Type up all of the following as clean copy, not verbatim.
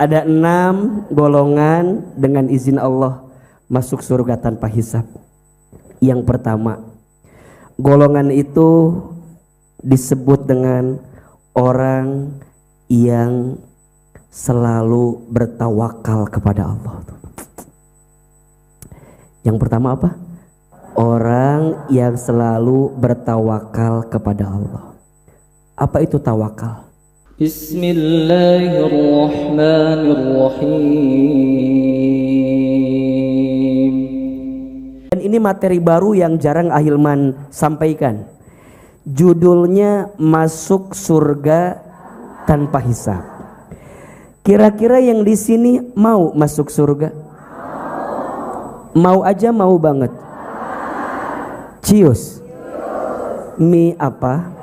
Ada 6 golongan dengan izin Allah masuk surga tanpa hisab. Yang pertama, golongan itu disebut dengan orang yang selalu bertawakal kepada Allah. Yang pertama apa? Orang yang selalu bertawakal kepada Allah. Apa itu tawakal? Bismillahirrahmanirrahim. Dan ini materi baru yang jarang Ahilman sampaikan. Judulnya Masuk Surga Tanpa Hisab. Kira-kira yang di sini mau masuk surga? Mau aja, mau banget. Cius. Mi apa?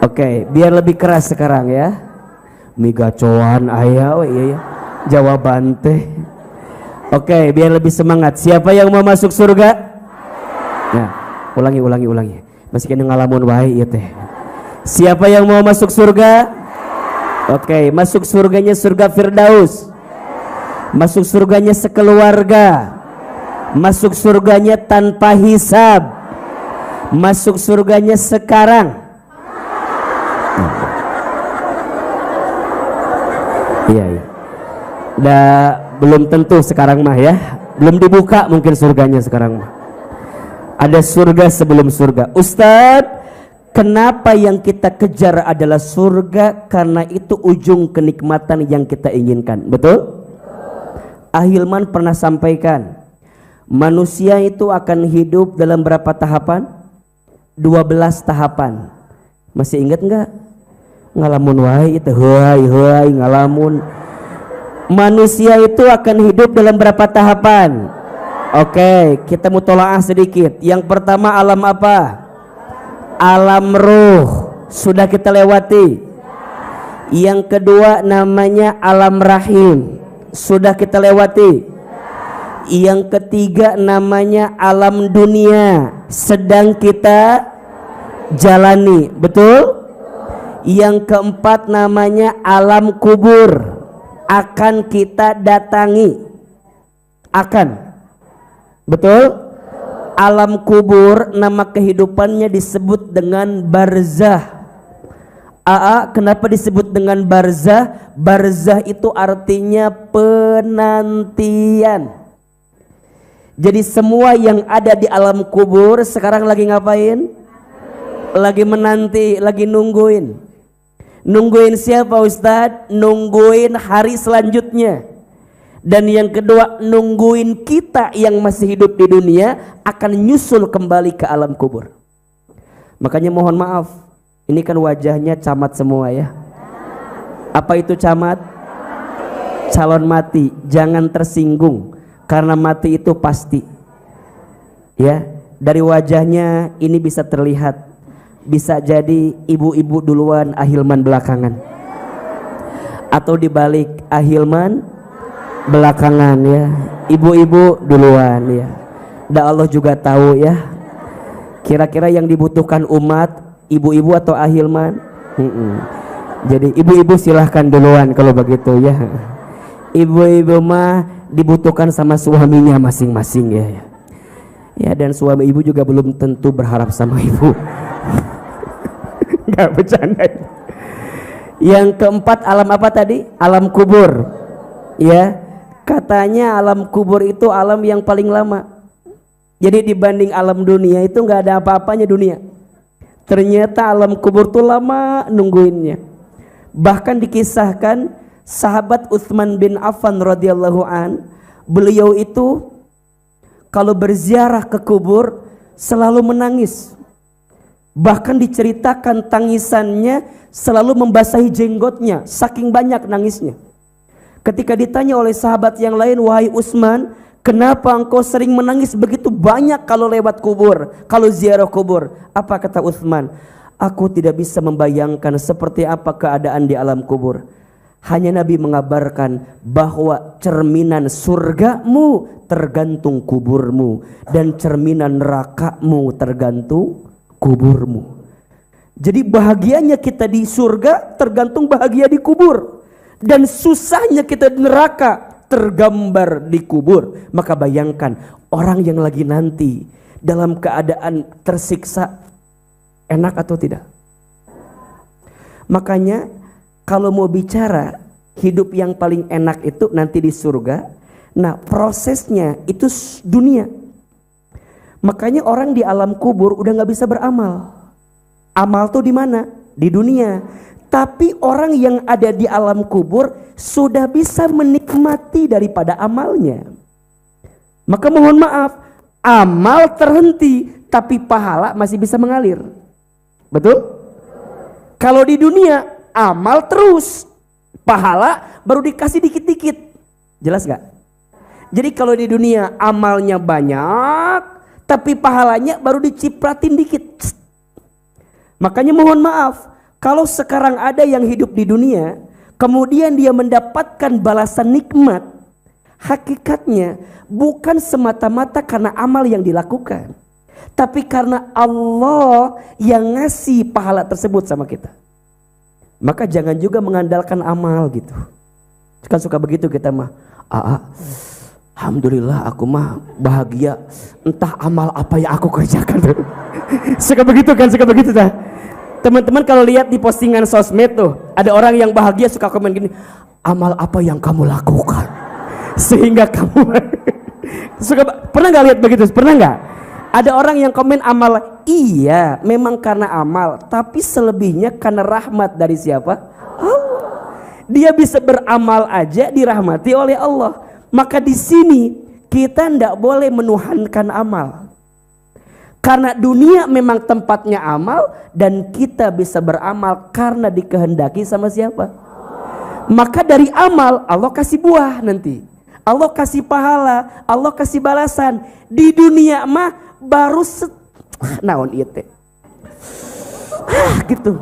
Oke, biar lebih keras sekarang ya. Mi gacoan aya we iya ya. Jawaban teh. Oke, biar lebih semangat. Siapa yang mau masuk surga? Nah, ulangi. Masih kena ngalamun wae ieu teh. Siapa yang mau masuk surga? Oke, masuk surganya surga Firdaus. Masuk surganya sekeluarga. Masuk surganya tanpa hisab. Masuk surganya sekarang. Iya. Belum tentu sekarang mah ya. Belum dibuka mungkin surganya sekarang mah. Ada surga sebelum surga. Ustadz, kenapa yang kita kejar adalah surga? Karena itu ujung kenikmatan yang kita inginkan. Betul? Ahilman pernah sampaikan, manusia itu akan hidup dalam berapa tahapan? 12 tahapan. Masih ingat enggak? Ngalamun wae itu heuai ngalamun. Manusia itu akan hidup dalam berapa tahapan? Oke, kita mutolaah sedikit. Yang pertama alam apa? Alam ruh. Sudah kita lewati. Yang kedua namanya alam rahim. Sudah kita lewati. Yang ketiga namanya alam dunia. Sedang kita jalani. Betul? Yang keempat namanya alam kubur, akan kita datangi. Akan. Betul? Alam kubur nama kehidupannya disebut dengan barzah. Kenapa disebut dengan barzah? Barzah itu artinya penantian. Jadi semua yang ada di alam kubur sekarang lagi ngapain? Lagi menanti, lagi nungguin. Nungguin siapa Ustadz? Nungguin hari selanjutnya. Dan yang kedua, nungguin kita yang masih hidup di dunia akan nyusul kembali ke alam kubur. Makanya mohon maaf, ini kan wajahnya camat semua ya. Apa itu camat? Calon mati. Jangan tersinggung, karena mati itu pasti. Ya, dari wajahnya ini bisa terlihat. Bisa jadi ibu-ibu duluan, Ahilman belakangan. Atau dibalik, Ahilman belakangan ya. Ibu-ibu duluan ya. Dan Allah juga tahu ya. Kira-kira yang dibutuhkan umat, ibu-ibu atau Ahilman? Jadi ibu-ibu silahkan duluan kalau begitu ya. Ibu-ibu mah dibutuhkan sama suaminya masing-masing ya. Ya, dan suami ibu juga belum tentu berharap sama ibu. Gak bercanda. Yang keempat alam apa tadi? Alam kubur. Ya, katanya alam kubur itu alam yang paling lama. Jadi dibanding alam dunia itu nggak ada apa-apanya dunia. Ternyata alam kubur tuh lama nungguinnya. Bahkan dikisahkan sahabat Utsman bin Affan radhiyallahu an, beliau itu kalau berziarah ke kubur selalu menangis. Bahkan diceritakan tangisannya selalu membasahi jenggotnya, saking banyak nangisnya. Ketika ditanya oleh sahabat yang lain, wahai Utsman, kenapa engkau sering menangis begitu banyak kalau lewat kubur, kalau ziarah kubur? Apa kata Utsman? Aku tidak bisa membayangkan seperti apa keadaan di alam kubur. Hanya Nabi mengabarkan bahwa cerminan surgamu tergantung kuburmu, dan cerminan nerakamu tergantung kuburmu. Jadi bahagianya kita di surga tergantung bahagia di kubur. dan susahnya kita di neraka tergambar di kubur. Maka bayangkan orang yang lagi nanti dalam keadaan tersiksa, enak atau tidak? Makanya kalau mau bicara hidup yang paling enak itu nanti di surga, nah prosesnya itu dunia. Makanya orang di alam kubur udah gak bisa beramal. Amal tuh di mana? Di dunia. Tapi orang yang ada di alam kubur sudah bisa menikmati daripada amalnya. Maka mohon maaf, amal terhenti tapi pahala masih bisa mengalir. Betul? Kalau di dunia amal terus, pahala baru dikasih dikit-dikit. Jelas gak? Jadi kalau di dunia amalnya banyak tapi pahalanya baru dicipratin dikit. Makanya mohon maaf, kalau sekarang ada yang hidup di dunia kemudian dia mendapatkan balasan nikmat, hakikatnya bukan semata-mata karena amal yang dilakukan, tapi karena Allah yang ngasih pahala tersebut sama kita. Maka jangan juga mengandalkan amal gitu. Kan suka begitu kita mah. Alhamdulillah aku mah bahagia, entah amal apa yang aku kerjakan. Suka begitu kan, suka begitu dah. Teman-teman kalau lihat di postingan sosmed tuh, ada orang yang bahagia suka komen gini, amal apa yang kamu lakukan sehingga kamu pernah nggak lihat begitu? Pernah nggak? Ada orang yang komen amal, iya memang karena amal, tapi selebihnya karena rahmat dari siapa? Allah. Dia bisa beramal aja dirahmati oleh Allah. Maka di sini kita tidak boleh menuhankan amal. Karena dunia memang tempatnya amal dan kita bisa beramal karena dikehendaki sama siapa? Maka dari amal Allah kasih buah nanti. Allah kasih pahala, Allah kasih balasan. Di dunia mah baru naon ieu teh. Gitu.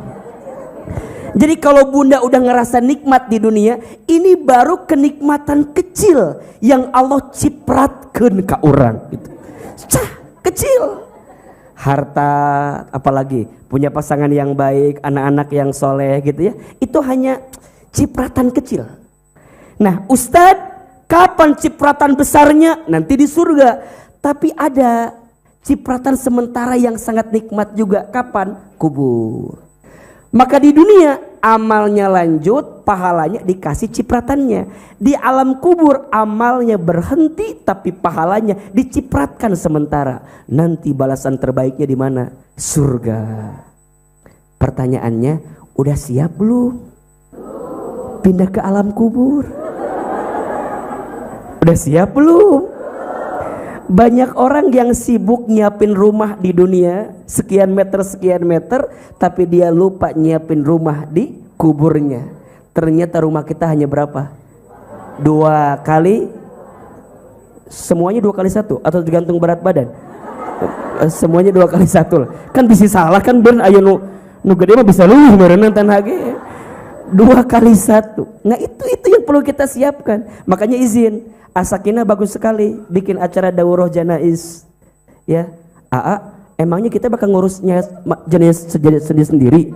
Jadi kalau bunda udah ngerasa nikmat di dunia, ini baru kenikmatan kecil yang Allah cipratkeun ka urang gitu. Kecil. Harta, apalagi punya pasangan yang baik, anak-anak yang soleh gitu ya. Itu hanya cipratan kecil. Nah, Ustadz, kapan cipratan besarnya? Nanti di surga. Tapi ada cipratan sementara yang sangat nikmat juga. Kapan? Kubur. Maka di dunia amalnya lanjut, pahalanya dikasih cipratannya. Di alam kubur amalnya berhenti tapi pahalanya dicipratkan sementara. Nanti balasan terbaiknya di mana? Surga. Pertanyaannya, udah siap belum? Pindah ke alam kubur. Udah siap belum? Banyak orang yang sibuk nyiapin rumah di dunia sekian meter, tapi dia lupa nyiapin rumah di kuburnya. Ternyata rumah kita hanya berapa? 2 kali, semuanya 2 kali 1 atau tergantung berat badan? Semuanya 2 kali 1. Kan bisa salah kan ben aya nu gede mah bisa leuwih meureun tan hage. 2 kali 1. Nah itu yang perlu kita siapkan. Makanya izin, Asakina bagus sekali bikin acara daurah janaiz. Ya, emangnya kita bakal ngurusnya jenis sendiri,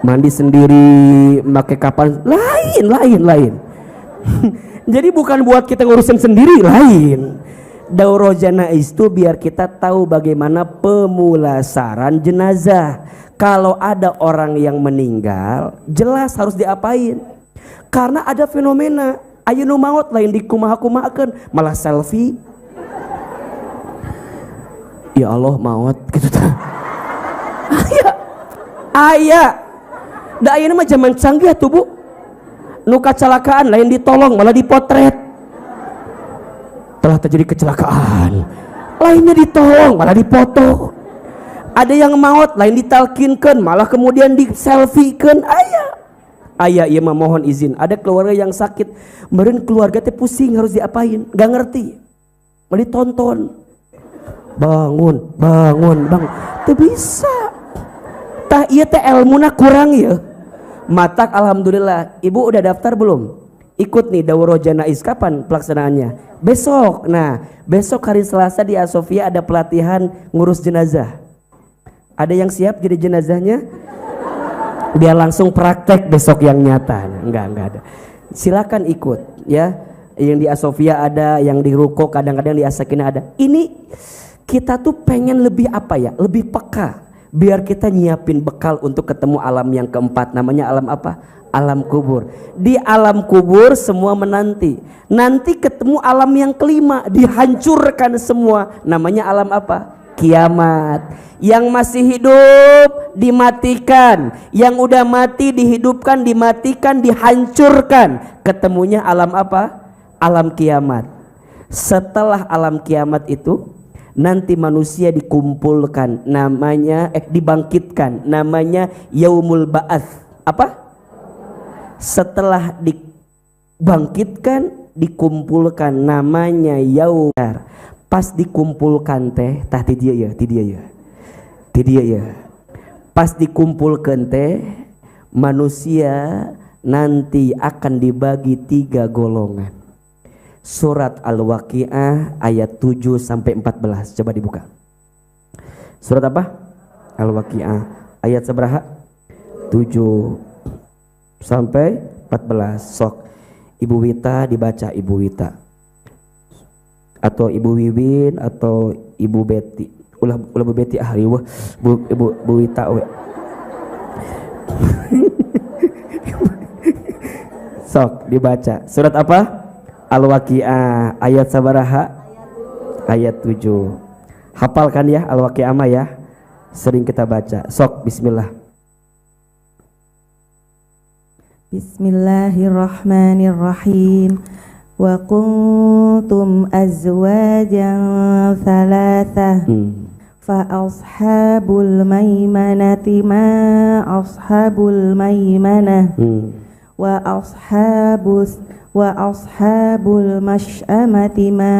mandi sendiri, pakai kapan? Lain. Jadi bukan buat kita ngurusin sendiri, lain. Daurah janaiz itu biar kita tahu bagaimana pemulasaran jenazah. Kalau ada orang yang meninggal, jelas harus diapain. Karena ada fenomena ayeuna maut lain dikumaha-kumahakeun, malah selfie. Ya Allah maut gitu tah. Aya. Da ayeuna mah zaman canggih atuh Bu. Nu kecelakaan lain ditolong malah dipotret. Telah terjadi kecelakaan. Lainnya ditolong malah dipoto. Ada yang maut lain ditalkinkeun malah kemudian di selfiekeun. Ayah ia mohon izin, ada keluarga yang sakit, meureun keluarga teh pusing harus diapain, gak ngerti, mau ditonton, bangun, teu bisa, tah ieu teh ilmuna kurang ya. Matak alhamdulillah, ibu udah daftar belum? Ikut nih daurah janaiz, kapan pelaksanaannya? Besok. Nah, besok hari Selasa di Asofia ada pelatihan ngurus jenazah. Ada yang siap jadi jenazahnya? Biar langsung praktek besok yang nyata. Enggak ada. Silakan ikut ya. Yang di Asofia ada, yang di Ruko kadang-kadang di Asakina ada. Ini kita tuh pengen lebih apa ya? Lebih peka. Biar kita nyiapin bekal untuk ketemu alam yang keempat. Namanya alam apa? Alam kubur. Di alam kubur semua menanti. Nanti ketemu alam yang kelima, dihancurkan semua. Namanya alam apa? Kiamat. Yang masih hidup dimatikan, yang udah mati dihidupkan, dimatikan, dihancurkan. Ketemunya alam apa? Alam kiamat. Setelah alam kiamat itu nanti manusia dikumpulkan, namanya dibangkitkan, namanya yaumul ba'ats. Apa? Setelah dibangkitkan, dikumpulkan, namanya yaum. Pas dikumpulkan teh, tah ti dia ya. Pas dikumpulkan teh, manusia nanti akan dibagi 3 golongan. Surat Al-Waqiah ayat 7 sampai 14. Coba dibuka. Surat apa? Al-Waqiah ayat seberapa? 7 sampai 14. Sok Ibu Wita dibaca, Ibu Wita. Atau Ibu Wiwin atau Ibu Betty. Ulah Bu Betty ahli wah. Bu Wita we. Sok dibaca. Surat apa? Al-Waqiah ayat sabaraha? Ayat 7. Hafalkan ya Al-Waqiah ya. Sering kita baca. Sok bismillah. Bismillahirrahmanirrahim. Wa kuntum azwajan thalathah. Fa ashabul maimanati ma ashabul maimanah. Wa ashabul mash'amati ma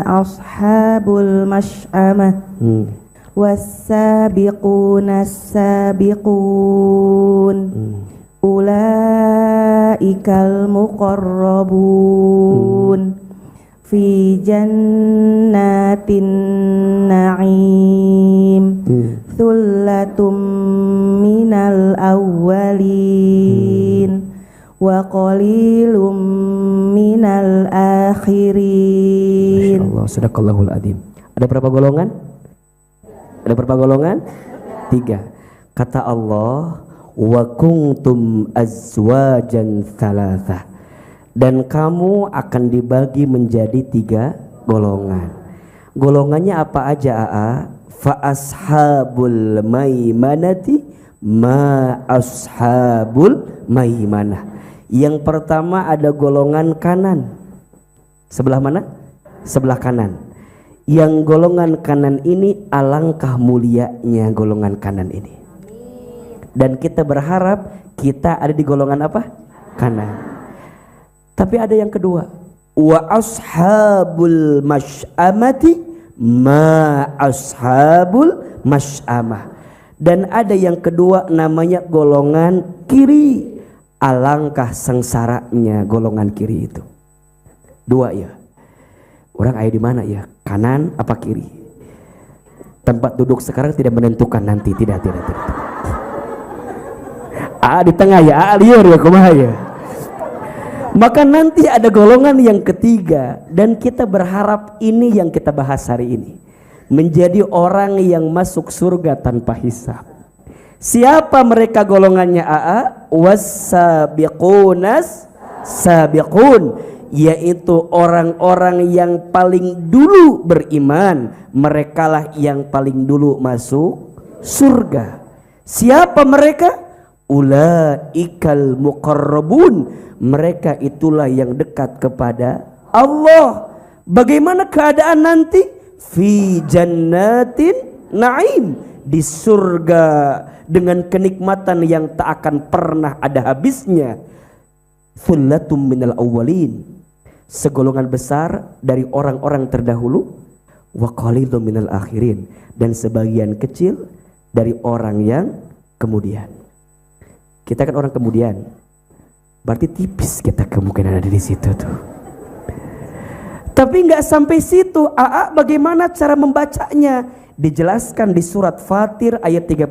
ashabul mash'amah. Was-sabiquna as-sabiqun. Ulaikal muqarrabun fi jannatin na'im. Thullatum minal awwalin wa qalilum minal akhirin. Masyaallah, sadaqallahul adzim. Ada berapa golongan? Ada berapa golongan? 3. Kata Allah, wa kuntum azwajan thalathah. Dan kamu akan dibagi menjadi 3 golongan. Golongannya apa aja Aa? Fa ashabul maimanati ma ashabul maimanah. Yang pertama ada golongan kanan. Sebelah mana? Sebelah kanan. Yang golongan kanan ini alangkah mulianya golongan kanan ini. Dan kita berharap kita ada di golongan apa? Kanan. Tapi ada yang kedua. Wa ashabul mash'amati ma ashabul mash'amah. Dan ada yang kedua namanya golongan kiri. Alangkah sengsaranya golongan kiri itu. 2 ya. Orang ayah di mana ya? Kanan apa kiri? Tempat duduk sekarang tidak menentukan nanti. Tidak. Di tengah ya, liur ya kumaha ya. Maka nanti ada golongan yang ketiga, dan kita berharap ini yang kita bahas hari ini, menjadi orang yang masuk surga tanpa hisab. Siapa mereka golongannya Aa? Was-sabiqunas sabiqun, yaitu orang-orang yang paling dulu beriman, merekalah yang paling dulu masuk surga. Siapa mereka? Ulaikal muqarrabun, mereka itulah yang dekat kepada Allah. Bagaimana keadaan nanti? Fi jannatin na'im, di surga dengan kenikmatan yang tak akan pernah ada habisnya. Thullatum minal awwalin, segolongan besar dari orang-orang terdahulu. Wa qalilum minal akhirin, dan sebagian kecil dari orang yang kemudian. Kita kan orang kemudian, berarti tipis kita kemungkinan ada di situ tuh. Tapi nggak sampai situ. Bagaimana cara membacanya? Dijelaskan di surat Fatir ayat 32.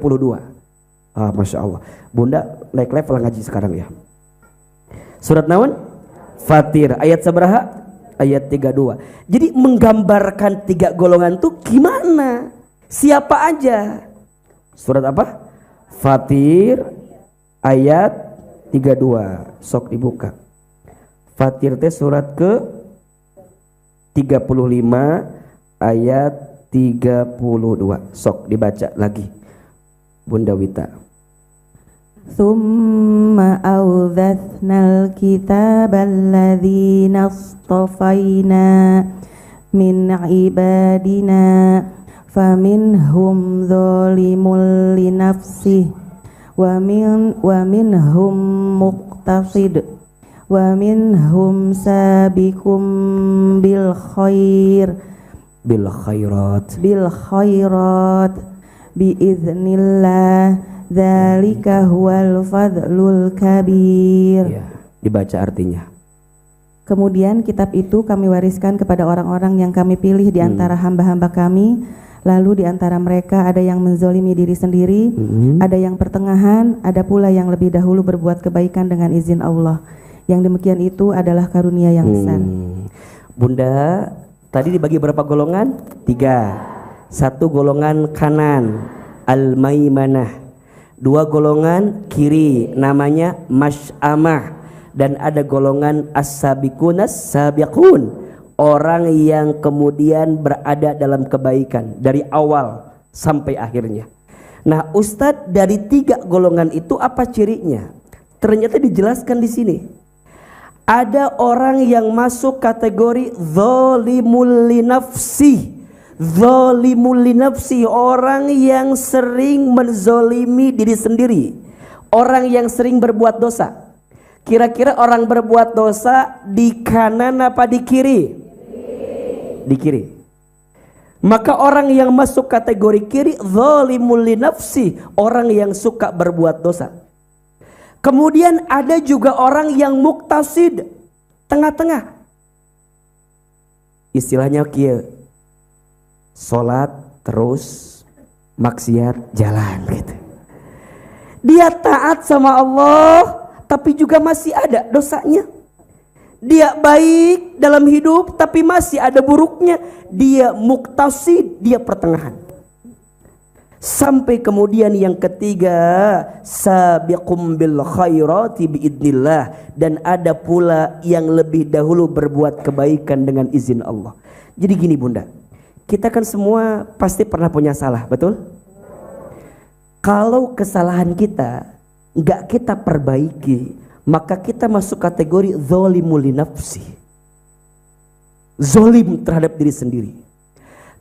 Masya Allah. Bunda naik level ngaji sekarang ya. Surat naon? Fatir. Ayat sabaraha? Ayat 32. Jadi menggambarkan 3 golongan tuh gimana? Siapa aja? Surat apa? Fatir ayat 32. Sok dibuka. Fatir teh surat ke 35 ayat 32. Sok dibaca lagi Bunda Wita. Thumma awdathnal kitabal ladzina astafaina min ibadina faminhum zalimun li nafsihi wa minhum muqtasid wa minhum sabiqum bil khairat biiznillah dzalika huwal fadlul kabir. Ya, dibaca artinya. Kemudian kitab itu kami wariskan kepada orang-orang yang kami pilih di antara hamba-hamba kami. Lalu di antara mereka ada yang menzolimi diri sendiri, ada yang pertengahan, ada pula yang lebih dahulu berbuat kebaikan dengan izin Allah. Yang demikian itu adalah karunia yang besar. Bunda, tadi dibagi berapa golongan? 3. 1 golongan kanan, al-maimanah. 2 golongan kiri, namanya masy'amah. Dan ada golongan as-sabiqunas sabiqun, orang yang kemudian berada dalam kebaikan dari awal sampai akhirnya. Nah, Ustadz, dari 3 golongan itu apa cirinya? Ternyata dijelaskan di sini. Ada orang yang masuk kategori zalimul li nafsi. Zalimul li nafsi, orang yang sering menzolimi diri sendiri. Orang yang sering berbuat dosa. Kira-kira orang berbuat dosa di kanan apa di kiri? Di kiri. Maka orang yang masuk kategori kiri zalimul li nafsi, orang yang suka berbuat dosa. Kemudian ada juga orang yang muqtasid, tengah-tengah. Istilahnya kieu, salat terus maksiat jalan gitu. Dia taat sama Allah tapi juga masih ada dosanya. Dia baik dalam hidup tapi masih ada buruknya. Dia muqtasid, dia pertengahan. Sampai kemudian yang ketiga, sabiqum bil khairati biidnillah, dan ada pula yang lebih dahulu berbuat kebaikan dengan izin Allah. Jadi gini Bunda, kita kan semua pasti pernah punya salah, betul? Kalau kesalahan kita nggak kita perbaiki, maka kita masuk kategori zalimul li nafsi, zalim terhadap diri sendiri.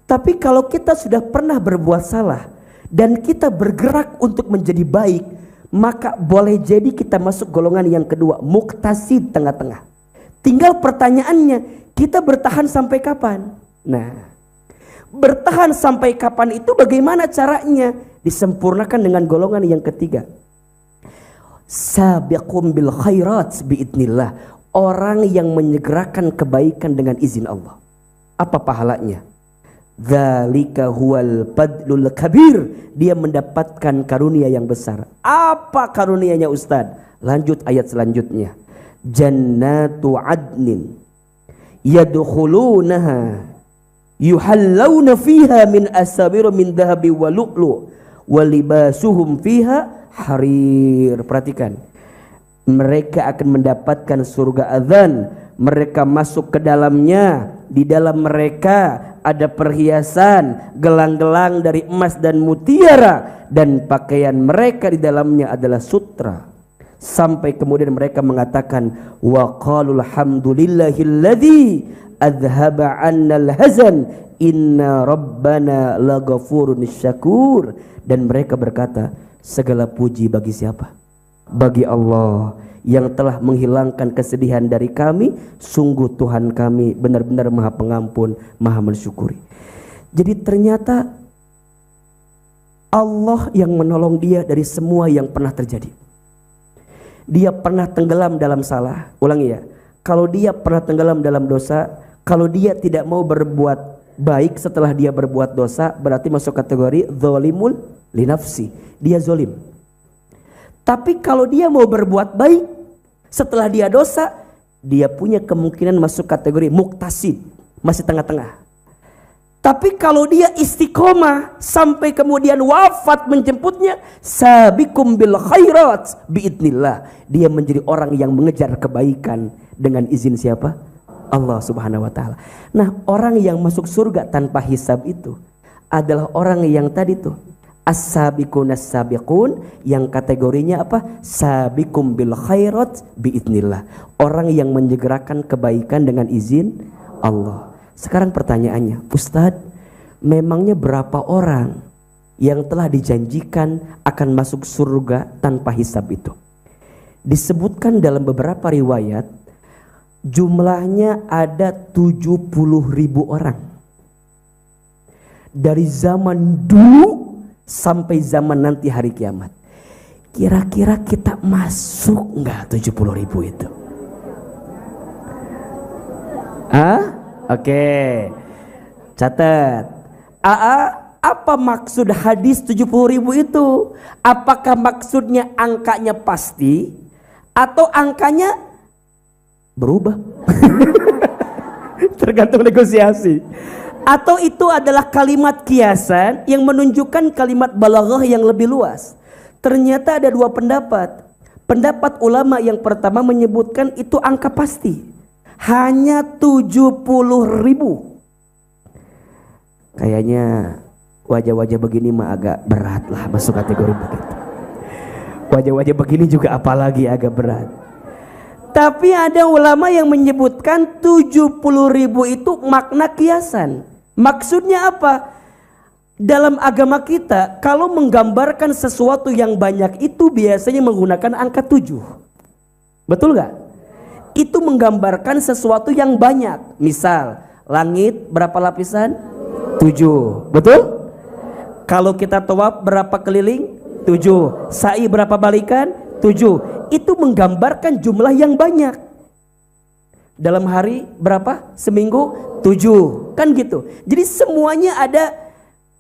Tapi kalau kita sudah pernah berbuat salah dan kita bergerak untuk menjadi baik, maka boleh jadi kita masuk golongan yang kedua, muqtasid, tengah-tengah. Tinggal pertanyaannya, kita bertahan sampai kapan? Nah, bertahan sampai kapan itu bagaimana caranya? Disempurnakan dengan golongan yang ketiga, sabiqum bil khairat biidnillah, orang yang menyegerakan kebaikan dengan izin Allah. Apa pahalanya? Dzalika huwal fadlul kabir, dia mendapatkan karunia yang besar. Apa karunianya Ustaz? Lanjut ayat selanjutnya. Jannatu adnin yadkhulunaha yuhallawna fiha min asawir min dhahabi wa lu'lu wa libasuhum fiha harir. Perhatikan, mereka akan mendapatkan surga adzan. Mereka masuk ke dalamnya, di dalam mereka ada perhiasan, gelang-gelang dari emas dan mutiara, dan pakaian mereka di dalamnya adalah sutra. Sampai kemudian mereka mengatakan, wa qalul hamdulillahilladzi adhaba 'annal hazan inna rabbana laghafurun syakur. Dan mereka berkata, segala puji bagi siapa? Bagi Allah yang telah menghilangkan kesedihan dari kami. Sungguh Tuhan kami benar-benar Maha Pengampun, Maha mensyukuri. Jadi ternyata Allah yang menolong dia dari semua yang pernah terjadi. Dia pernah tenggelam dalam salah. Ulangi ya, kalau dia pernah tenggelam dalam dosa, kalau dia tidak mau berbuat baik setelah dia berbuat dosa, berarti masuk kategori zalimul li nafsi, dia zolim. Tapi kalau dia mau berbuat baik, Setelah dia dosa, dia punya kemungkinan masuk kategori muktasid, masih tengah-tengah. Tapi kalau dia istiqomah sampai kemudian wafat menjemputnya, sabiqum bil khairat biidnillah, dia menjadi orang yang mengejar kebaikan dengan izin siapa? Allah Subhanahu wa taala. Nah, orang yang masuk surga tanpa hisab itu adalah orang yang tadi tuh as-sabiqun as-sabiqun, yang kategorinya apa? Sabiqum bil khairat biidnillah, orang yang menyegerakan kebaikan dengan izin Allah. Sekarang pertanyaannya, Ustadz, memangnya berapa orang yang telah dijanjikan akan masuk surga tanpa hisab itu? Disebutkan dalam beberapa riwayat, jumlahnya ada 70.000 orang. Dari zaman dulu sampai zaman nanti hari kiamat. Kira-kira kita masuk nggak 70.000 itu? Oke, catat. Apa maksud hadis 70.000 itu? Apakah maksudnya angkanya pasti atau angkanya berubah? Tergantung negosiasi. Atau itu adalah kalimat kiasan yang menunjukkan kalimat balaghah yang lebih luas? Ternyata ada dua pendapat. Pendapat ulama yang pertama menyebutkan itu angka pasti, hanya 70.000. Kayaknya wajah-wajah begini mah agak berat lah masuk kategori begitu. Wajah-wajah begini juga apalagi agak berat. Tapi ada ulama yang menyebutkan 70.000 itu makna kiasan. Maksudnya apa? Dalam agama kita, kalau menggambarkan sesuatu yang banyak itu biasanya menggunakan angka 7. Betul gak? Itu menggambarkan sesuatu yang banyak. Misal, langit berapa lapisan? 7. Betul? Kalau kita tawaf berapa keliling? 7. Sa'i berapa balikan? 7. Itu menggambarkan jumlah yang banyak. Dalam hari berapa? Seminggu? 7. Kan gitu. Jadi semuanya ada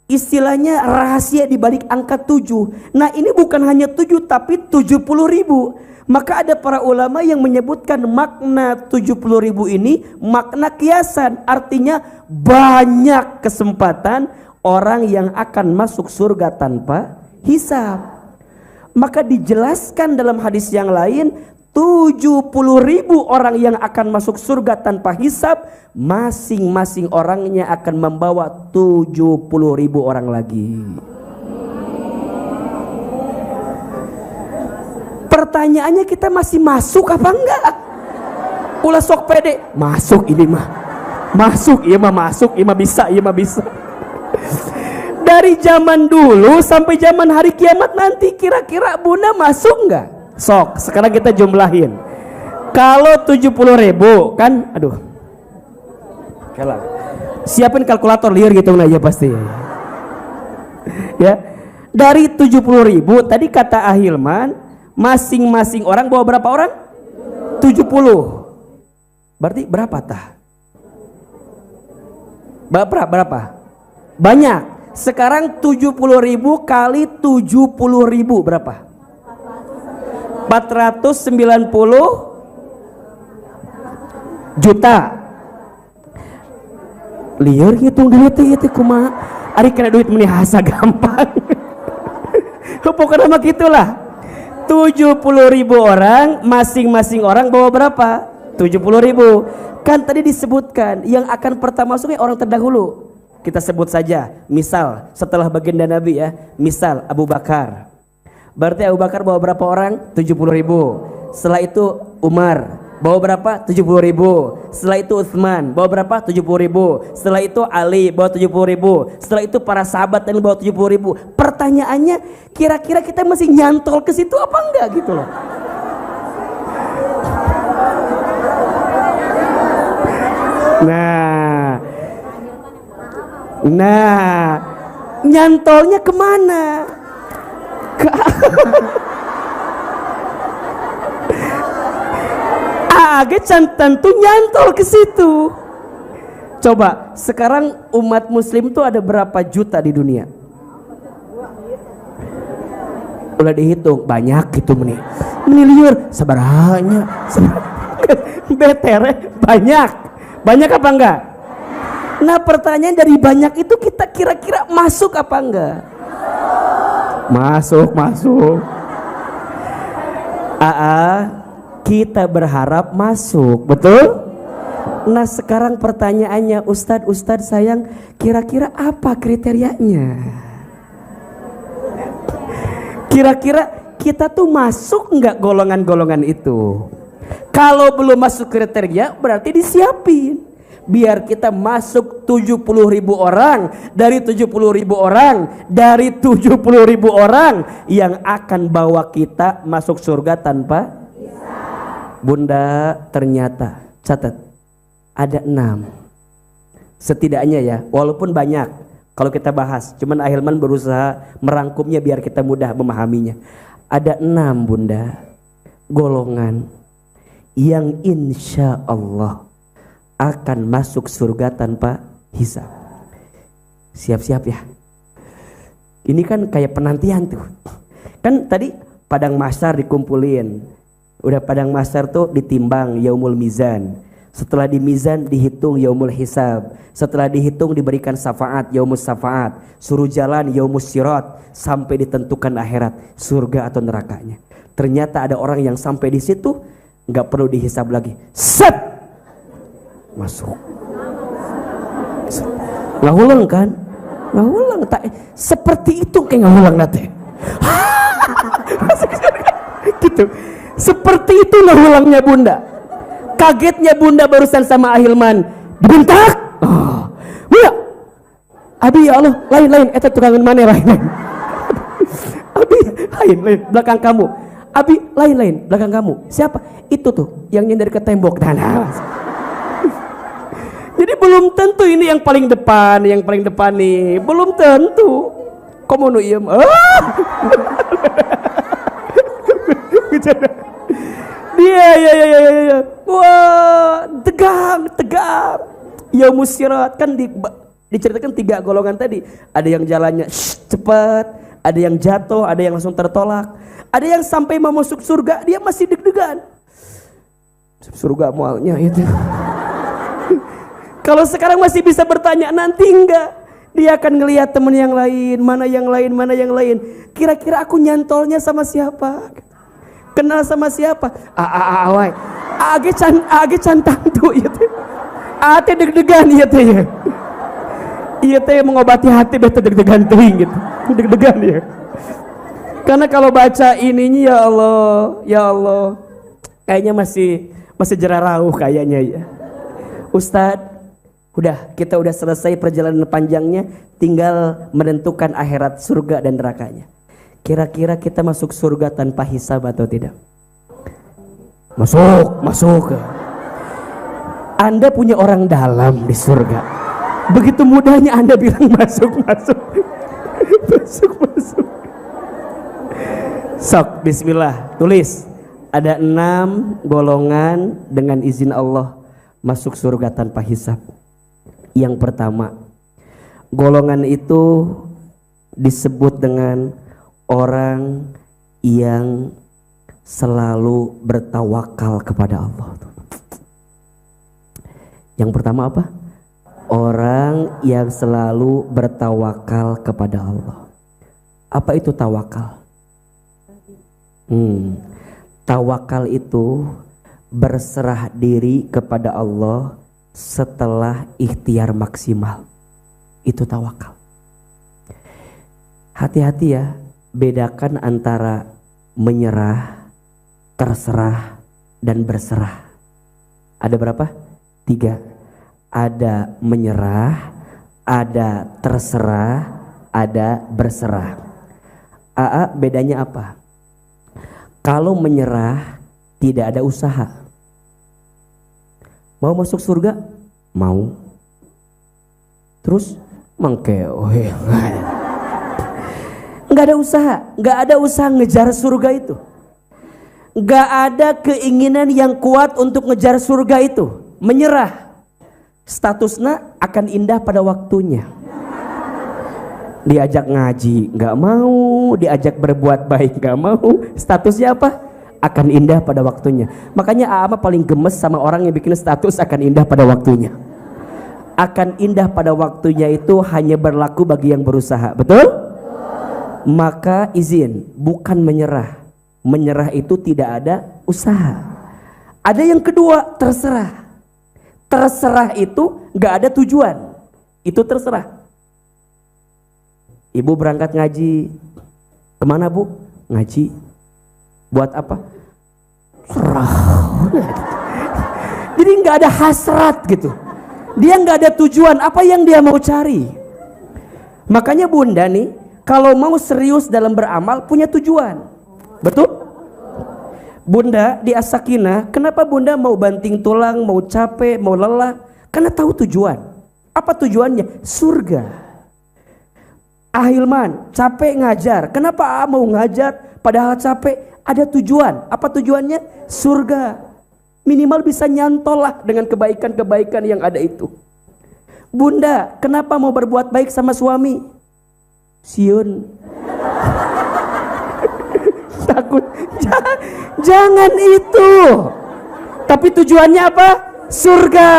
istilahnya rahasia di balik angka 7. Nah, ini bukan hanya 7 tapi 70.000. Maka ada para ulama yang menyebutkan makna 70.000 ini makna kiasan. Artinya banyak kesempatan orang yang akan masuk surga tanpa hisab. Maka dijelaskan dalam hadis yang lain, 70.000 orang yang akan masuk surga tanpa hisab, masing-masing orangnya akan membawa 70.000 orang lagi. Pertanyaannya, kita masih masuk apa enggak? Ulah sok pede, masuk ini mah. Masuk, iya mah masuk, iya mah bisa, iya mah bisa. Dari zaman dulu sampai zaman hari kiamat nanti, kira-kira Bunda masuk enggak? Sok, sekarang kita jumlahin. Kalau 70.000 kan, aduh. Kalah. Siapin kalkulator liar gitu nah ya pasti. Ya. Dari 70.000 tadi kata Ahilman, masing-masing orang bawa berapa orang? 70. Berarti berapa tah? Berapa? Banyak. Sekarang 70.000 kali 70.000 berapa? 490 juta. Liar hitung duit itu kumaha? Ari kena duit meni hasa gampang. Pokoknya mah gitulah. 70.000 orang, masing-masing orang bawa berapa? 70.000. Kan tadi disebutkan yang akan pertama masuknya orang terdahulu. Kita sebut saja, misal setelah baginda Nabi ya, misal Abu Bakar. Berarti Abu Bakar bawa berapa orang? 70.000. Setelah itu Umar bawa berapa? 70.000. Setelah itu Utsman bawa berapa? 70.000. Setelah itu Ali bawa 70.000. Setelah itu para sahabat yang bawa 70.000. Pertanyaannya, kira-kira kita masih nyantol ke situ apa enggak gitu loh. Nah, nyantolnya kemana? Tentu nyantol ke situ. Coba sekarang umat muslim tuh ada berapa juta di dunia? Ulah dihitung banyak gitu meni liur sabaranya betere banyak apa enggak? Nah pertanyaan dari banyak itu kita kira-kira masuk apa enggak? Masuk. Kita berharap masuk, betul? Nah sekarang pertanyaannya, Ustadz sayang, kira-kira apa kriterianya? Kira-kira kita tuh masuk nggak golongan-golongan itu? Kalau belum masuk kriteria berarti disiapin. Biar kita masuk 70.000 orang. Dari 70.000 orang, dari 70.000 orang yang akan bawa kita masuk surga tanpa hisab. Bunda, ternyata catat ada 6 setidaknya ya, walaupun banyak kalau kita bahas, cuman Ahilman berusaha merangkumnya biar kita mudah memahaminya. Ada 6 bunda golongan yang insya Allah akan masuk surga tanpa hisab. Siap-siap ya. Ini kan kayak penantian tuh. Kan tadi padang mahsyar dikumpulin. Udah padang mahsyar tuh ditimbang yaumul mizan. Setelah di mizan dihitung yaumul hisab. Setelah dihitung diberikan syafaat yaumus syafaat. Suruh jalan yaumus sirat sampai ditentukan akhirat surga atau nerakanya. Ternyata ada orang yang sampai di situ nggak perlu dihisab lagi. Set masuk. Ngahulang kan? Ngahulang tak seperti itu kayak ngahulang nate. Gitu. Seperti itu ngahulangnya bunda. Kagetnya bunda barusan sama Ahilman dibentak. Bunda, abi ya Allah, lain eta tukangan mana lain. Abi lain belakang kamu. Abi lain belakang kamu. Siapa? Itu tuh yang nyender ke tembok. Jadi belum tentu ini yang paling depan nih, belum tentu. Komono iem. Dia. Wah, tegang. Ya musirat kan diceritakan 3 golongan tadi. Ada yang jalannya cepat, ada yang jatuh, ada yang langsung tertolak, ada yang sampai mau masuk surga dia masih deg-degan. Surga mualnya itu. Kalau sekarang masih bisa bertanya, nanti enggak. Dia akan ngelihat teman yang lain, mana yang lain. Kira-kira aku nyantolnya sama siapa? Kenal sama siapa? Awai. Age cantang tuh itu. Ate deg-degan ieu teh ya. Ieu teh mengobati hati bete deg-degan teuing gitu. Deg-degan ya. Karena kalau baca ininya ya Allah. Kayaknya masih jerarauh kayaknya ya. Ustadz, kita udah selesai perjalanan panjangnya, tinggal menentukan akhirat surga dan nerakanya. Kira-kira kita masuk surga tanpa hisab atau tidak? Masuk. Anda punya orang dalam di surga. Begitu mudahnya Anda bilang masuk. Sok, bismillah, tulis. Ada 6 golongan dengan izin Allah masuk surga tanpa hisab. Yang pertama, golongan itu disebut dengan orang yang selalu bertawakal kepada Allah. Yang pertama apa? Orang yang selalu bertawakal kepada Allah. Apa itu tawakal? Tawakal itu berserah diri kepada Allah setelah ikhtiar maksimal. Itu tawakal. Hati-hati ya, bedakan antara menyerah, terserah, dan berserah. Ada berapa? 3. Ada menyerah, ada terserah, ada berserah. Bedanya apa? Kalau menyerah tidak ada usaha. Mau masuk surga? Mau. Terus mangkeohe. Enggak ada usaha ngejar surga itu. Enggak ada keinginan yang kuat untuk ngejar surga itu. Menyerah. Statusnya akan indah pada waktunya. Diajak ngaji nggak mau, diajak berbuat baik nggak mau. Statusnya apa? Akan indah pada waktunya. Makanya Ama paling gemes sama orang yang bikin status akan indah pada waktunya. Akan indah pada waktunya itu hanya berlaku bagi yang berusaha, betul? Maka izin, bukan menyerah. Menyerah itu tidak ada usaha. Ada yang kedua, terserah. Terserah itu nggak ada tujuan, itu terserah. Ibu berangkat ngaji, kemana bu? Ngaji. Buat apa? Serah. Jadi nggak ada hasrat gitu. Dia nggak ada tujuan apa yang dia mau cari. Makanya bunda nih, kalau mau serius dalam beramal punya tujuan, betul? Bunda di As-Sakinah, kenapa bunda mau banting tulang, mau capek, mau lelah? Karena tahu tujuan. Apa tujuannya? Surga. Ahilman, capek ngajar. Kenapa mau ngajar padahal capek? Ada tujuan. Apa tujuannya? Surga. Minimal bisa nyantol lah dengan kebaikan-kebaikan yang ada itu. Bunda, kenapa mau berbuat baik sama suami? Siun. Takut. Jangan itu. Tapi tujuannya apa? Surga.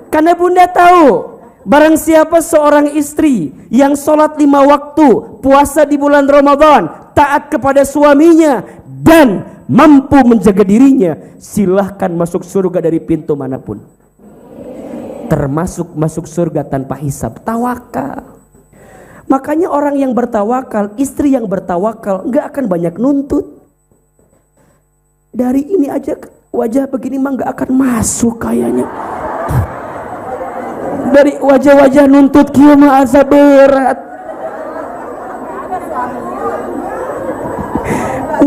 Karena bunda tahu, barang siapa seorang istri yang sholat 5 waktu, puasa di bulan Ramadan, taat kepada suaminya dan mampu menjaga dirinya, silahkan masuk surga dari pintu manapun. Termasuk masuk surga tanpa hisab. Tawakal. Makanya orang yang bertawakal, istri yang bertawakal nggak akan banyak nuntut. Dari ini aja wajah begini mah nggak akan masuk kayaknya. Dari wajah-wajah nuntut kieu mah asa berat.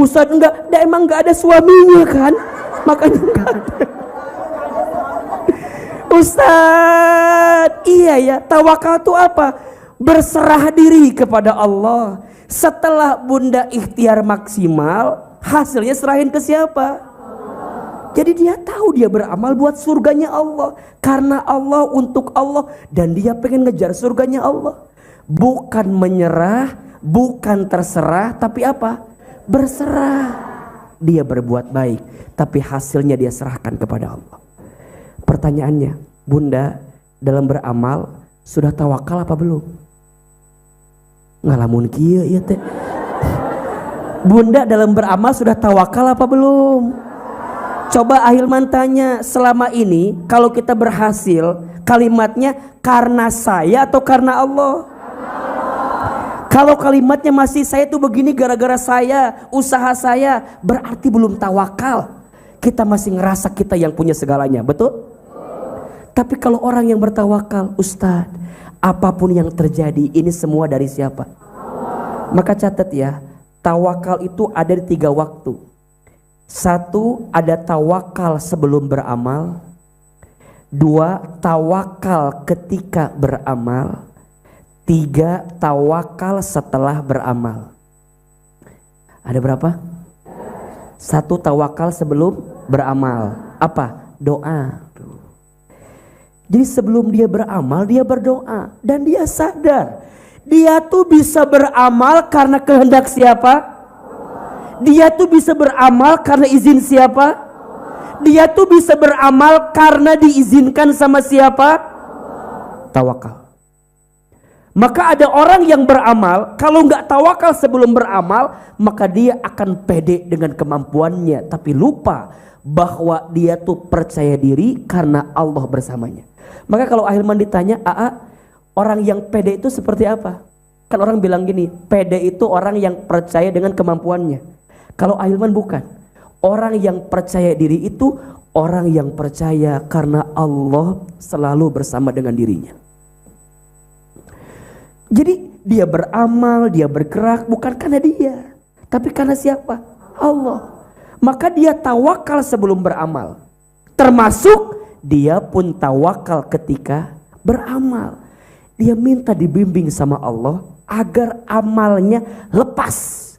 Ustaz enggak, emang enggak ada suaminya kan? Makanya enggak ada. Ustaz, iya ya, tawakal itu apa? Berserah diri kepada Allah. Setelah bunda ikhtiar maksimal, hasilnya serahin ke siapa? Jadi dia tahu dia beramal buat surganya Allah. Karena Allah, untuk Allah. Dan dia pengen ngejar surganya Allah. Bukan menyerah, bukan terserah, tapi apa? Berserah. Dia berbuat baik, tapi hasilnya dia serahkan kepada Allah. Pertanyaannya, bunda dalam beramal sudah tawakal apa belum? Ngalamun kieu ieu teh. Bunda dalam beramal sudah tawakal apa belum? Coba Ahilman tanya, selama ini kalau kita berhasil, kalimatnya karena saya atau karena Allah? Kalau kalimatnya masih saya tuh begini gara-gara saya, usaha saya, berarti belum tawakal. Kita masih ngerasa kita yang punya segalanya, betul? Tapi kalau orang yang bertawakal, Ustadz, apapun yang terjadi ini semua dari siapa? Maka catat ya, tawakal itu ada di 3 waktu. 1, ada tawakal sebelum beramal. 2, tawakal ketika beramal. 3, tawakal setelah beramal. Ada berapa? 1, tawakal sebelum beramal. Apa? Doa. Jadi sebelum dia beramal, dia berdoa. Dan dia sadar, dia tuh bisa beramal karena kehendak siapa? Dia tuh bisa beramal karena izin siapa? Dia tuh bisa beramal karena diizinkan sama siapa? Tawakal. Maka ada orang yang beramal, kalau nggak tawakal sebelum beramal, maka dia akan pede dengan kemampuannya, tapi lupa bahwa dia tuh percaya diri karena Allah bersamanya. Maka kalau Ahilman ditanya, orang yang pede itu seperti apa? Kan orang bilang gini, pede itu orang yang percaya dengan kemampuannya. Kalau Ahilman bukan. Orang yang percaya diri itu orang yang percaya karena Allah selalu bersama dengan dirinya. Jadi dia beramal, dia bergerak bukan karena dia, tapi karena siapa? Allah. Maka dia tawakal sebelum beramal. Termasuk dia pun tawakal ketika beramal. Dia minta dibimbing sama Allah agar amalnya lepas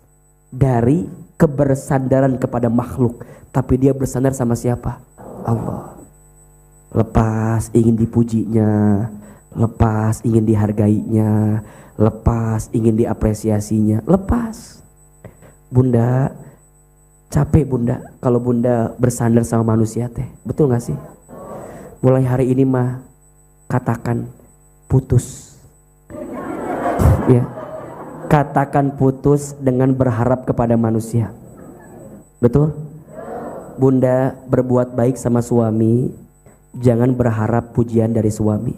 dari kebersandaran kepada makhluk, tapi dia bersandar sama siapa? Allah. Lepas ingin dipujinya, lepas ingin dihargainya, lepas, ingin diapresiasinya, lepas. Bunda, capek bunda kalau bunda bersandar sama manusia teh, betul gak sih? Mulai hari ini mah katakan putus. Ya, katakan putus dengan berharap kepada manusia. Betul? Bunda berbuat baik sama suami, jangan berharap pujian dari suami.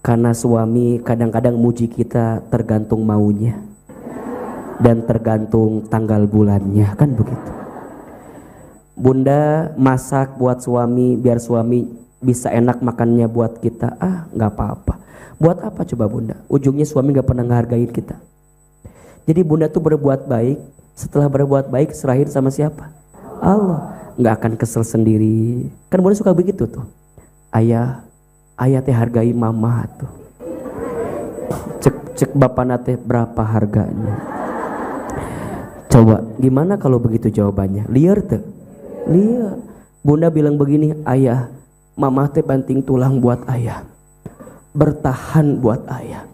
Karena suami kadang-kadang muji kita tergantung maunya dan tergantung tanggal bulannya, kan begitu. Bunda masak buat suami biar suami bisa enak makannya buat kita, nggak apa-apa. Buat apa coba bunda? Ujungnya suami nggak pernah ngehargain kita. Jadi bunda tuh berbuat baik, setelah berbuat baik serahin sama siapa? Allah. Nggak akan kesel sendiri. Kan bunda suka begitu tuh. Ayah teh hargai mama tuh. Cek bapak nate berapa harganya? Coba gimana kalau begitu jawabannya? Liar tuh. Liar. Bunda bilang begini, ayah, mama teh banting tulang buat ayah, bertahan buat ayah.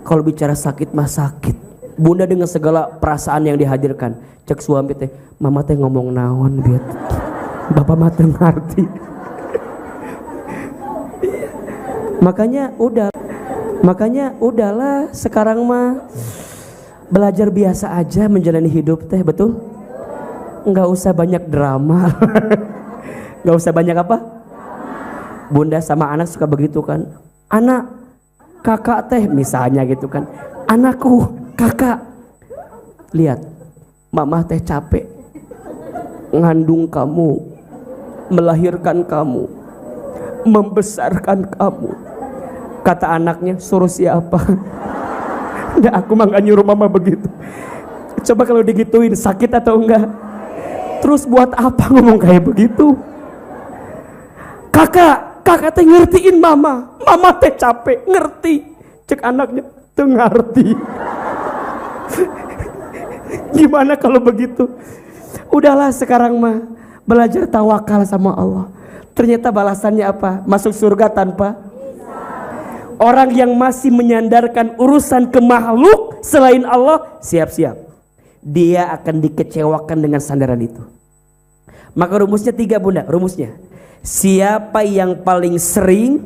Kalau bicara sakit mah sakit. Bunda dengan segala perasaan yang dihadirkan. Cek suami teh, mama teh ngomong naon biar bapak mah teh ngerti. Makanya udahlah sekarang mah belajar biasa aja menjalani hidup teh, betul? Nggak usah banyak drama. Nggak usah banyak apa? Bunda sama anak suka begitu kan. Anak, kakak teh misalnya gitu kan. Anakku, kakak, lihat mama teh capek ngandung kamu, melahirkan kamu, membesarkan kamu. Kata anaknya, suruh siapa? Nggak, aku mah gak nyuruh mama begitu. Coba kalau digituin sakit atau enggak? Terus buat apa ngomong kayak begitu? Kakak teh ngertiin mama teh capek, ngerti. Cek anaknya, tuh ngerti. Gimana kalau begitu? Udahlah sekarang mah belajar tawakal sama Allah. Ternyata balasannya apa? Masuk surga tanpa. Orang yang masih menyandarkan urusan ke makhluk selain Allah, siap-siap dia akan dikecewakan dengan sandaran itu. Maka rumusnya 3 bunda. Rumusnya, siapa yang paling sering,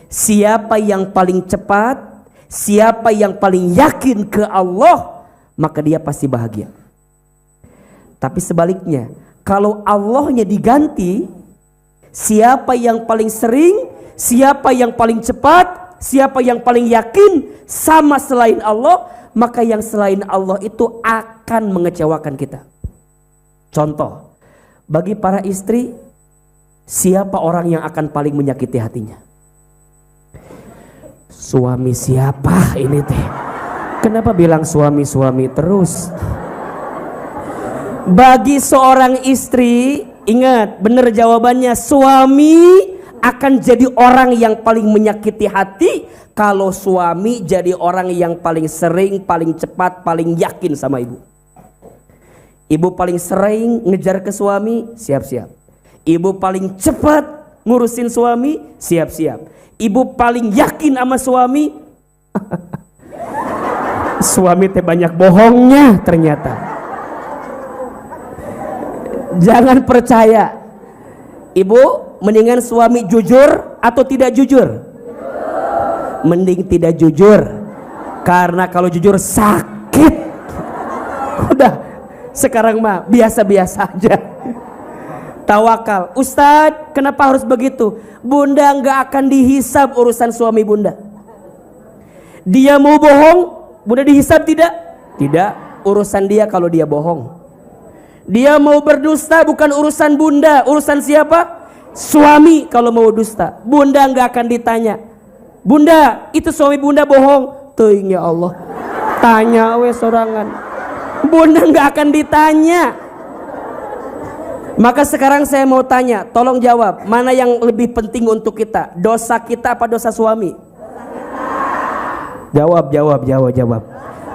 siapa yang paling cepat, siapa yang paling yakin ke Allah, maka dia pasti bahagia. Tapi sebaliknya, kalau Allahnya diganti, siapa yang paling sering, siapa yang paling cepat, siapa yang paling yakin sama selain Allah, maka yang selain Allah itu akan mengecewakan kita. Contoh, bagi para istri, siapa orang yang akan paling menyakiti hatinya? Suami siapa ini teh? Kenapa bilang suami-suami terus? Bagi seorang istri, ingat benar jawabannya, suami akan jadi orang yang paling menyakiti hati kalau suami jadi orang yang paling sering, paling cepat, paling yakin sama ibu. Ibu paling sering ngejar ke suami, siap-siap. Ibu paling cepat ngurusin suami, siap-siap. Ibu paling yakin sama suami, suami teh banyak bohongnya ternyata. Jangan percaya. Ibu, mendingan suami jujur atau tidak jujur? Mending tidak jujur. Karena kalau jujur sakit. Udah, sekarang mah biasa-biasa aja. Tawakal. Ustadz, kenapa harus begitu? Bunda nggak akan dihisab urusan suami bunda. Dia mau bohong, bunda dihisab tidak? Tidak, urusan dia kalau dia bohong. Dia mau berdusta bukan urusan bunda, urusan siapa? Suami kalau mau dusta. Bunda nggak akan ditanya. Bunda, itu suami bunda bohong. Teuing ya Allah. Tanya we sorangan. Bunda nggak akan ditanya. Maka sekarang saya mau tanya, tolong jawab, mana yang lebih penting untuk kita? Dosa kita apa dosa suami? Jawab.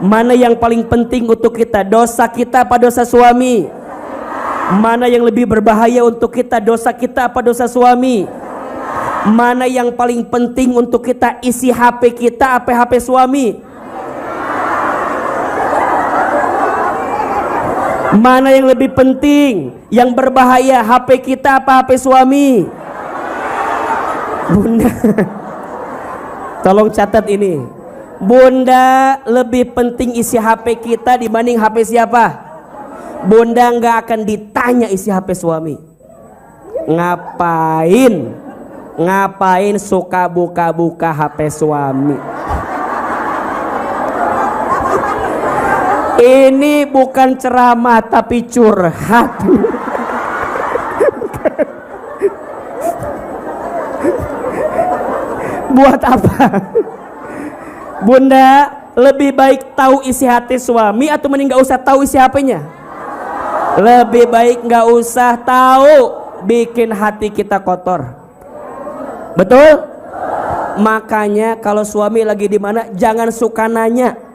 Mana yang paling penting untuk kita? Dosa kita apa dosa suami? Mana yang lebih berbahaya untuk kita? Dosa kita apa dosa suami? Mana yang paling penting untuk kita isi HP kita apa HP suami? Mana yang lebih penting? Yang berbahaya HP kita apa HP suami? Bunda, tolong catat ini. Bunda, lebih penting isi HP kita dibanding HP siapa? Bunda nggak akan ditanya isi HP suami. Ngapain suka buka-buka HP suami? Ini bukan ceramah tapi curhat. Buat apa? Bunda, lebih baik tahu isi hati suami atau mending gak usah tahu isi HP-nya? Lebih baik gak usah tahu, bikin hati kita kotor. Betul? Makanya kalau suami lagi di mana jangan suka nanya.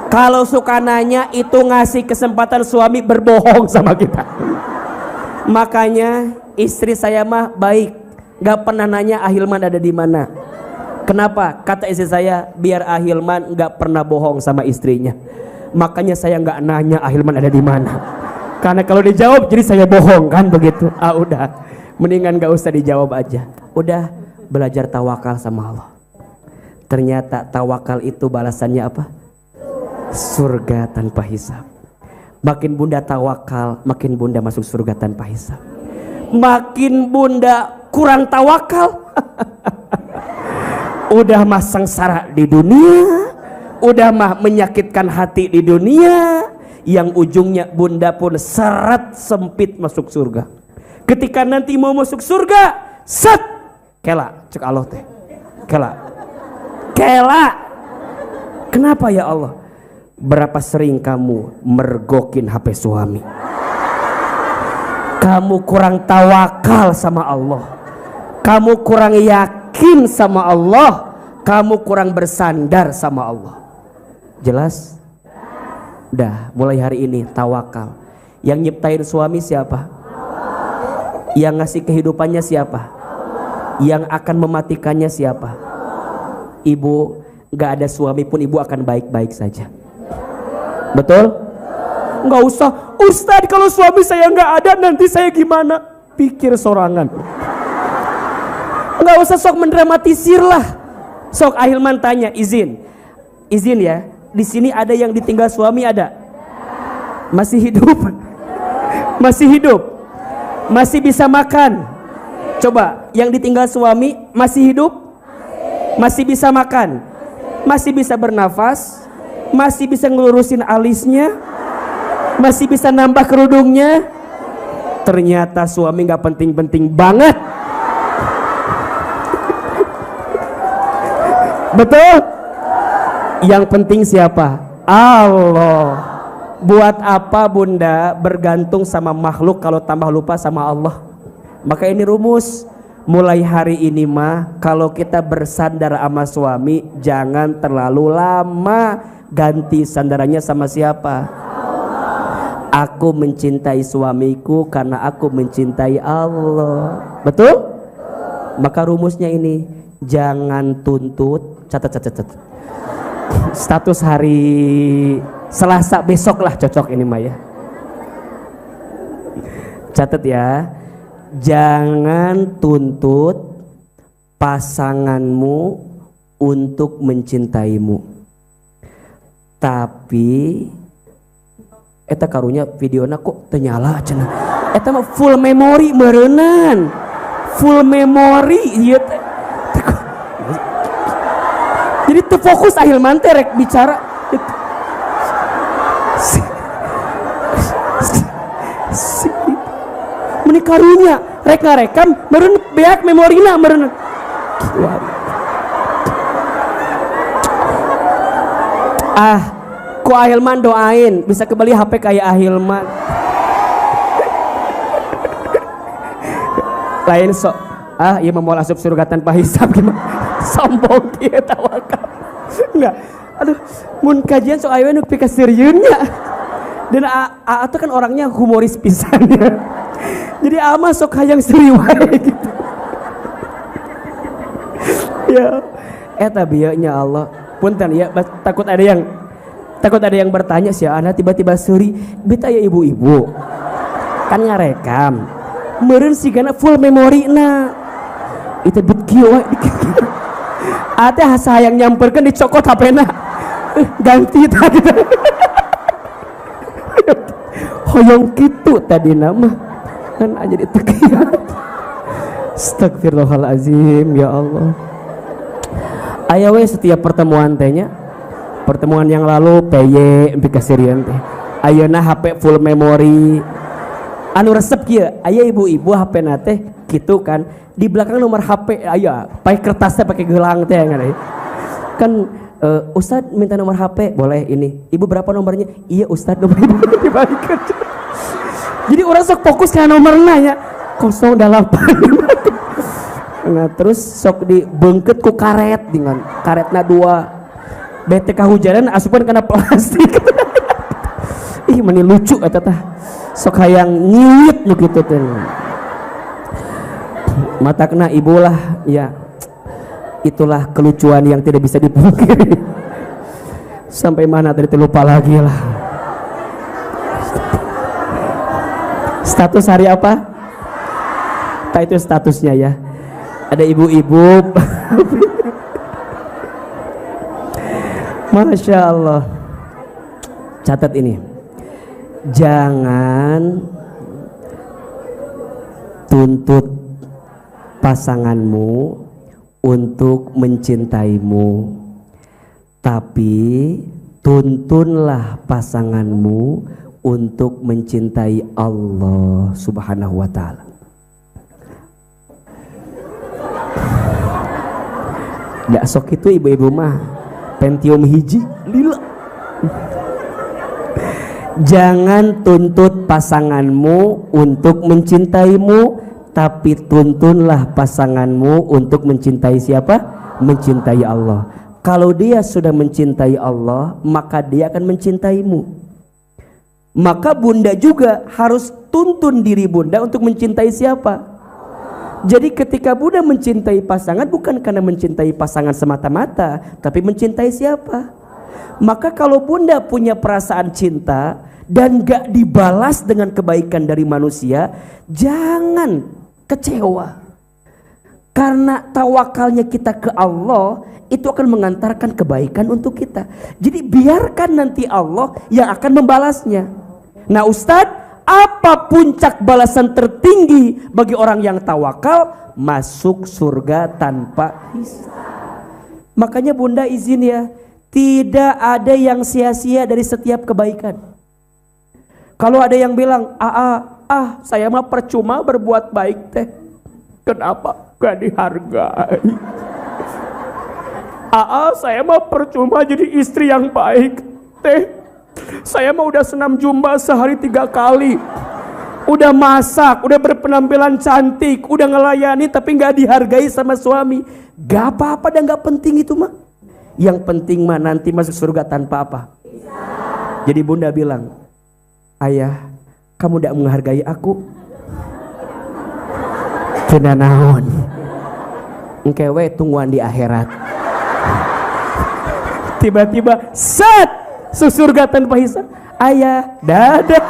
Kalau suka nanya itu ngasih kesempatan suami berbohong sama kita. Makanya istri saya mah baik, gak pernah nanya Ahilman ada di mana. Kenapa? Kata istri saya, biar Ahilman gak pernah bohong sama istrinya. Makanya saya gak nanya Ahilman ada di mana. Karena kalau dijawab jadi saya bohong kan begitu. Udah, mendingan gak usah dijawab aja. Udah belajar tawakal sama Allah. Ternyata tawakal itu balasannya apa? Surga tanpa hisab. Makin bunda tawakal, makin bunda masuk surga tanpa hisab. Makin bunda kurang tawakal, udah mah sengsara di dunia, udah mah menyakitkan hati di dunia, yang ujungnya bunda pun seret sempit masuk surga. Ketika nanti mau masuk surga, set kela cek Allah teh, kela. Kenapa ya Allah? Berapa sering kamu mergokin HP suami? Kamu kurang tawakal sama Allah, kamu kurang yakin sama Allah, kamu kurang bersandar sama Allah. Jelas? Dah, mulai hari ini tawakal. Yang nyiptain suami siapa? Yang ngasih kehidupannya siapa? Yang akan mematikannya siapa? Ibu, gak ada suami pun ibu akan baik-baik saja. Betul? Nggak usah, Ustadz kalau suami saya nggak ada nanti saya gimana? Pikir sorangan. Nggak usah sok mendramatisir lah. Sok Ahilman tanya, izin ya. Di sini ada yang ditinggal suami ada? Masih hidup? Masih hidup? Masih bisa makan? Coba, yang ditinggal suami masih hidup? Masih bisa makan? Masih bisa bernafas? Masih bisa ngelurusin alisnya, masih bisa nambah kerudungnya. Ternyata suami gak penting-penting banget. Betul? Yang penting siapa? Allah. Buat apa bunda bergantung sama makhluk kalau tambah lupa sama Allah? Maka ini rumus. Mulai hari ini mah kalau kita bersandar sama suami jangan terlalu lama. Ganti sandarannya sama siapa? Aku mencintai suamiku karena aku mencintai Allah. Betul? Maka rumusnya ini, jangan tuntut. Catat. Status hari Selasa besok lah cocok ini Maya. Catat ya. Jangan tuntut pasanganmu untuk mencintaimu. Tapi eta karunya videona kok ternyala cenah. Eta mah full memory meureunnan. Full memory ieu teh. Jadi teu fokus Ahilman teh rek bicara. Meni karunya rek ngarekam meureun beak memorina meureun. Ku Ahilman doain bisa kembali HP kayak Ahilman. Lain sok iya mau asup surga tanpa hisab gimana? Sombong dia tawakal. Enggak. Aduh, mun kajian sok aya nu pika seriusnya. Dan A tuh kan orangnya humoris pisan ya. Jadi ama sok hayang serius gitu. Ya, eta bieunya Allah. Punten ya, takut ada yang bertanya sih, anak tiba-tiba seuri, beta ya ibu-ibu kan ngarekam meureun sigana full memory na itu bet kieu we ate hasayang nyamperkeun dicokot HP-na ganti tadi hoyong kitu tadi nama kan aja ditekian. Astagfirullahalazim, ya Allah. Aya we setiap pertemuan tehnya, pertemuan yang lalu PY pikasirian teh ayeuna HP full memory anu resep kieu aya ibu-ibu HP na teh kitu kan di belakang nomor HP aya pakai kertasnya pakai gelang teh kan Ustad minta nomor HP boleh ini ibu berapa nomornya iya Ustad nomor ibu dibalikan jadi orang sok fokus ke nomornya ya 08 nah terus sok dibengket ku karet dengan karetna 2 bete kahujanan asupan kena plastik ih meni lucu eta tah sok hayang ngiwit nu kitu teh matakna ibu lah ya itulah kelucuan yang tidak bisa dipungkiri sampai mana tadi lupa lagi lah status hari apa tak itu statusnya ya ada ibu-ibu Masya Allah catat ini jangan tuntut pasanganmu untuk mencintaimu, tapi tuntunlah pasanganmu untuk mencintai Allah Subhanahu wa Ta'ala. Gak sok itu ibu-ibu mah Pentium hiji lila. Jangan tuntut pasanganmu untuk mencintaimu, tapi tuntunlah pasanganmu untuk mencintai siapa? Mencintai Allah. Kalau dia sudah mencintai Allah, maka dia akan mencintaimu. Maka bunda juga harus tuntun diri bunda untuk mencintai siapa? Jadi ketika bunda mencintai pasangan bukan karena mencintai pasangan semata-mata, tapi mencintai siapa? Maka kalau bunda punya perasaan cinta dan gak dibalas dengan kebaikan dari manusia, jangan kecewa. Karena tawakalnya kita ke Allah itu akan mengantarkan kebaikan untuk kita. Jadi biarkan nanti Allah yang akan membalasnya. Nah Ustadz, apa puncak balasan tertinggi bagi orang yang tawakal? Masuk surga tanpa hisab. Makanya bunda izin ya, tidak ada yang sia-sia dari setiap kebaikan. Kalau ada yang bilang, saya mah percuma berbuat baik teh. Kenapa? Gak dihargai. Saya mah percuma jadi istri yang baik teh. Saya mah udah senam jumba sehari 3 kali. Udah masak, udah berpenampilan cantik, udah ngelayani tapi gak dihargai sama suami. Gak apa-apa dan gak penting itu mah. Yang penting mah nanti masuk surga tanpa apa? Jadi bunda bilang, ayah, kamu tidak menghargai aku. Kena naon? Engkewe tungguan di akhirat. Tiba-tiba set surga tanpa hisab. Ayah, dadah.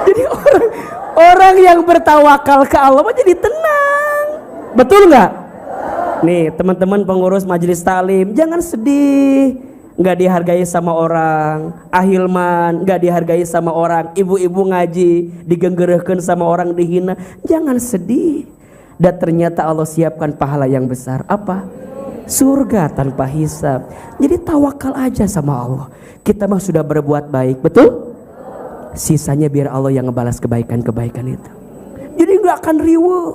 Jadi orang yang bertawakal ke Allah jadi tenang. Betul nggak? Nih teman-teman pengurus majelis taklim, jangan sedih. Nggak dihargai sama orang, ahilman nggak dihargai sama orang, ibu-ibu ngaji digenggerehkeun sama orang, dihina, jangan sedih. Dan ternyata Allah siapkan pahala yang besar. Apa? Surga tanpa hisab. Jadi tawakal aja sama Allah. Kita mah sudah berbuat baik, betul? Sisanya biar Allah yang ngebalas kebaikan-kebaikan itu. Jadi nggak akan riweuh,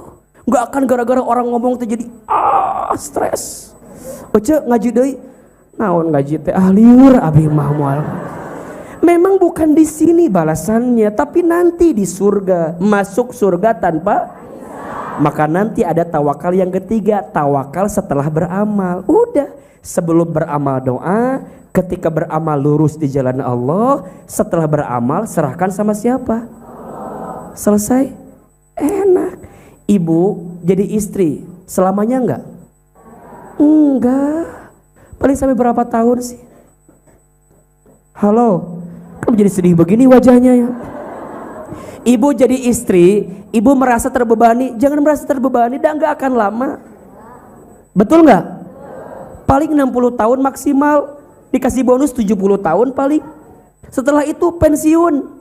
nggak akan gara-gara orang ngomong tuh jadi stres. Oce ngaji deui. Naon ngaji teh liur abi mah moal. Memang bukan di sini balasannya, tapi nanti di surga, masuk surga tanpa. Maka nanti ada tawakal yang ketiga, tawakal setelah beramal. Udah, sebelum beramal doa, ketika beramal lurus di jalan Allah, setelah beramal serahkan sama siapa? Selesai. Enak. Ibu jadi istri, selamanya enggak? Enggak. Paling sampai berapa tahun sih? Halo, kamu jadi sedih begini wajahnya ya. Ibu jadi istri, ibu merasa terbebani, jangan merasa terbebani, dan enggak akan lama. Betul enggak? Paling 60 tahun maksimal, dikasih bonus 70 tahun paling. Setelah itu pensiun.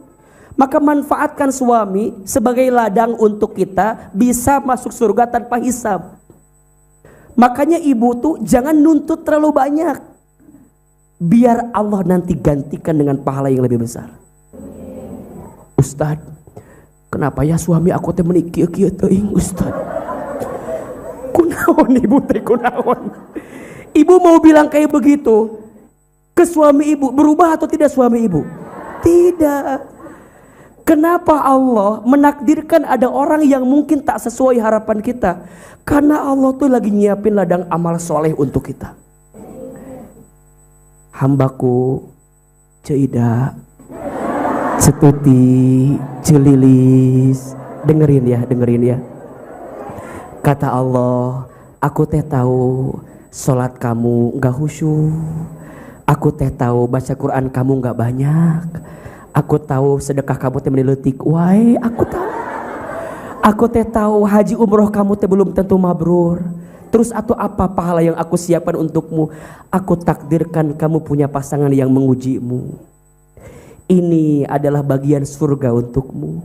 Maka manfaatkan suami sebagai ladang untuk kita bisa masuk surga tanpa hisab. Makanya ibu tuh jangan nuntut terlalu banyak, biar Allah nanti gantikan dengan pahala yang lebih besar. Ustad, kenapa ya suami aku teh menikah kieu teuing Ustad? Kunaon ibu teh kunaon? Ibu mau bilang kayak begitu ke suami ibu, berubah atau tidak suami ibu? Tidak. Kenapa Allah menakdirkan ada orang yang mungkin tak sesuai harapan kita? Karena Allah tuh lagi nyiapin ladang amal soleh untuk kita. Hambaku Cida, Setuti, Celilis, dengerin ya. Kata Allah, aku teh tahu sholat kamu gak khusyuk, aku teh tahu baca Quran kamu gak banyak, aku tahu sedekah kamu teh meneletik, wae aku tahu. Aku teh tahu haji umroh kamu teh belum tentu mabrur. Terus atau apa pahala yang aku siapkan untukmu? Aku takdirkan kamu punya pasangan yang mengujimu. Ini adalah bagian surga untukmu.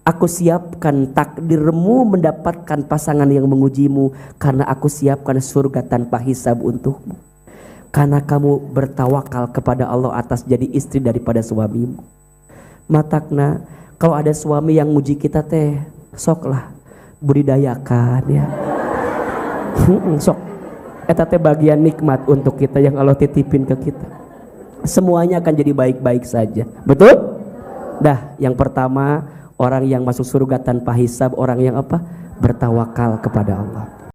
Aku siapkan takdirmu mendapatkan pasangan yang mengujimu, karena aku siapkan surga tanpa hisab untukmu. Karena kamu bertawakal kepada Allah atas jadi istri daripada suamimu. Matakna, kalau ada suami yang muji kita teh, soklah budidayakan ya. Sok, eta teh bagian nikmat untuk kita yang Allah titipin ke kita. Semuanya akan jadi baik-baik saja. Betul? Dah, yang pertama, orang yang masuk surga tanpa hisab, orang yang apa? Bertawakal kepada Allah.